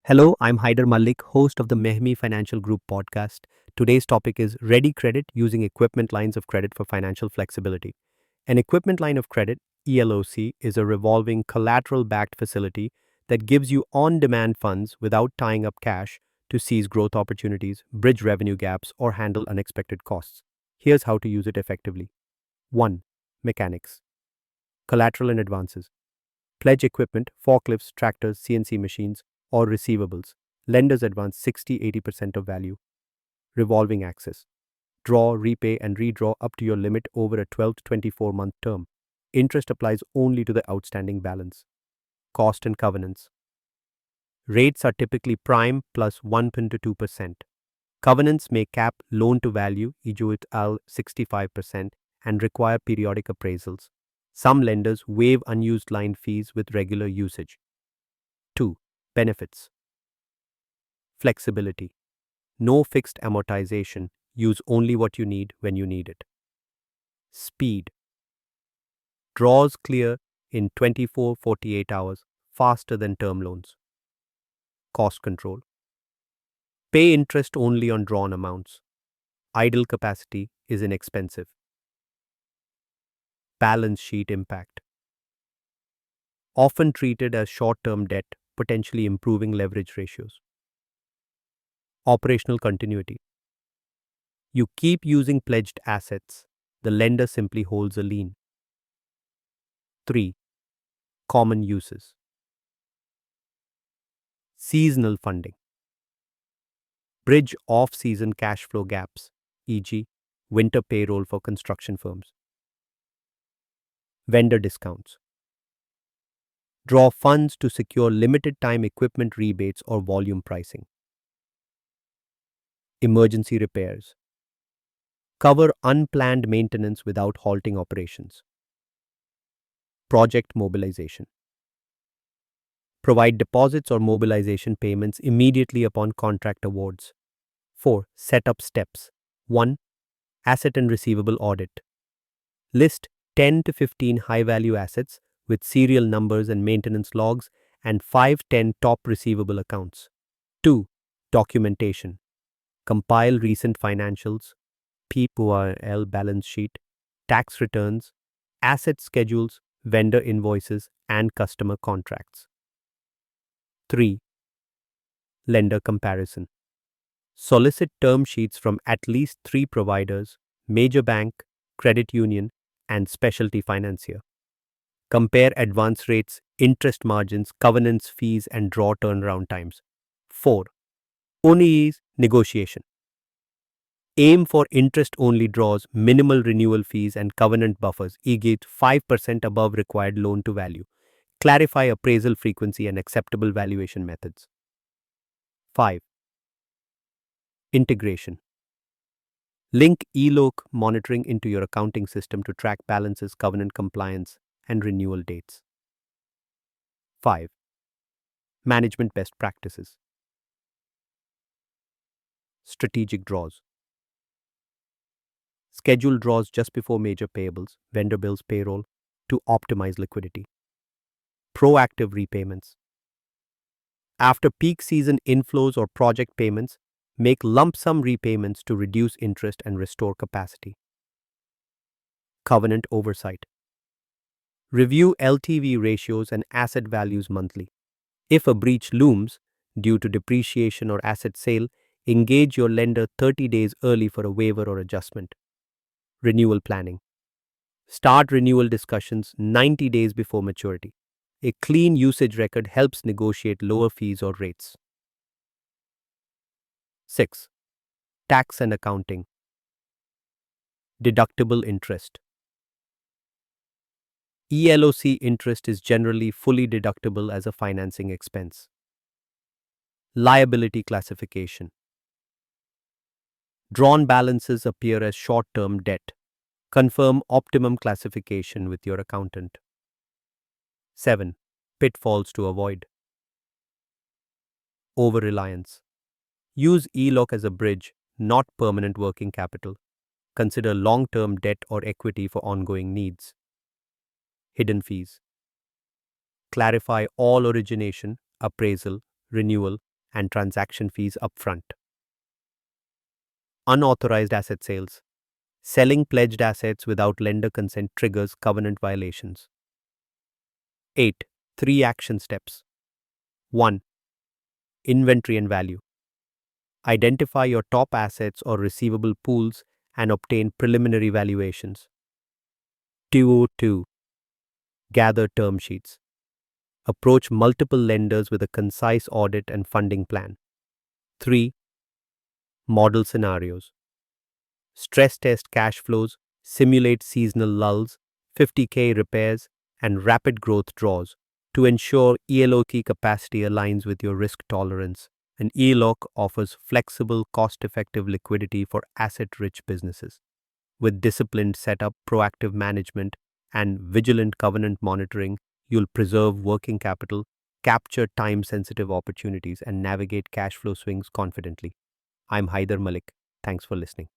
Hello, I'm Haider Malik, host of the Mehmi Financial Group podcast. Today's topic is Ready Credit using equipment lines of credit for financial flexibility. An equipment line of credit, ELOC, is a revolving collateral backed facility that gives you on demand funds without tying up cash to seize growth opportunities, bridge revenue gaps, or handle unexpected costs. Here's how to use it effectively. 1. Mechanics: Collateral and advances. Pledge equipment, forklifts, tractors, CNC machines, or receivables. Lenders advance 60-80% of value. Revolving access: Draw, repay, and redraw up to your limit over a 12 to 24-month term. Interest applies only to the outstanding balance. Cost and covenants: Rates are typically prime plus 1 to 2%. Covenants may cap loan to value, e.g. al 65%, and require periodic appraisals. Some lenders waive unused line fees with regular usage. 2. Benefits: Flexibility: No fixed amortization. Use only what you need when you need it. Speed: Draws clear in 24-48 hours, faster than term loans. Cost control: Pay interest only on drawn amounts. Idle capacity is inexpensive. Balance sheet impact: Often treated as short-term debt, potentially improving leverage ratios. Operational continuity: You keep using pledged assets. The lender simply holds a lien. 3. Common uses: Seasonal funding: Bridge off-season cash flow gaps, e.g., winter payroll for construction firms. Vendor discounts: Draw funds to secure limited-time equipment rebates or volume pricing. Emergency repairs: Cover unplanned maintenance without halting operations. Project mobilization: Provide deposits or mobilization payments immediately upon contract awards. 4. Setup steps: 1. Asset and receivable audit. List 10 to 15 high-value assets with serial numbers and maintenance logs and 5-10 top receivable accounts. 2. Documentation: Compile recent financials, P&L balance sheet, tax returns, asset schedules, vendor invoices, and customer contracts. 3. Lender comparison: Solicit term sheets from at least 3 providers, major bank, credit union, and specialty financier. Compare advance rates, interest margins, covenants, fees, and draw turnaround times. 4. ONE's negotiation: Aim for interest-only draws, minimal renewal fees, and covenant buffers, e.g. 5% above required loan to value. Clarify appraisal frequency and acceptable valuation methods. 5. Integration: Link ELOC monitoring into your accounting system to track balances, covenant compliance, and renewal dates. 5. Management best practices: Strategic draws: Schedule draws just before major payables, vendor bills, payroll, to optimize liquidity. Proactive repayments: After peak season inflows or project payments, make lump sum repayments to reduce interest and restore capacity. Covenant oversight: Review LTV ratios and asset values monthly. If a breach looms due to depreciation or asset sale, engage your lender 30 days early for a waiver or adjustment. Renewal planning: Start renewal discussions 90 days before maturity. A clean usage record helps negotiate lower fees or rates. 6. Tax and accounting: Deductible interest: ELOC interest is generally fully deductible as a financing expense. Liability classification: Drawn balances appear as short-term debt. Confirm optimum classification with your accountant. 7. Pitfalls to avoid: Over-reliance: Use ELOC as a bridge, not permanent working capital. Consider long-term debt or equity for ongoing needs. Hidden fees: Clarify all origination, appraisal, renewal, and transaction fees upfront. Unauthorized asset sales. Selling pledged assets without lender consent triggers covenant violations. 8. 3 action steps. 1. Inventory and value. Identify your top assets or receivable pools and obtain preliminary valuations. 2. Gather term sheets. Approach multiple lenders with a concise audit and funding plan. 3. Model scenarios. Stress test cash flows, simulate seasonal lulls, 50K repairs, and rapid growth draws to ensure ELOC capacity aligns with your risk tolerance. An ELOC offers flexible, cost-effective liquidity for asset-rich businesses. With disciplined setup, proactive management, and vigilant covenant monitoring, you'll preserve working capital, capture time-sensitive opportunities, and navigate cash flow swings confidently. I'm Haider Malik. Thanks for listening.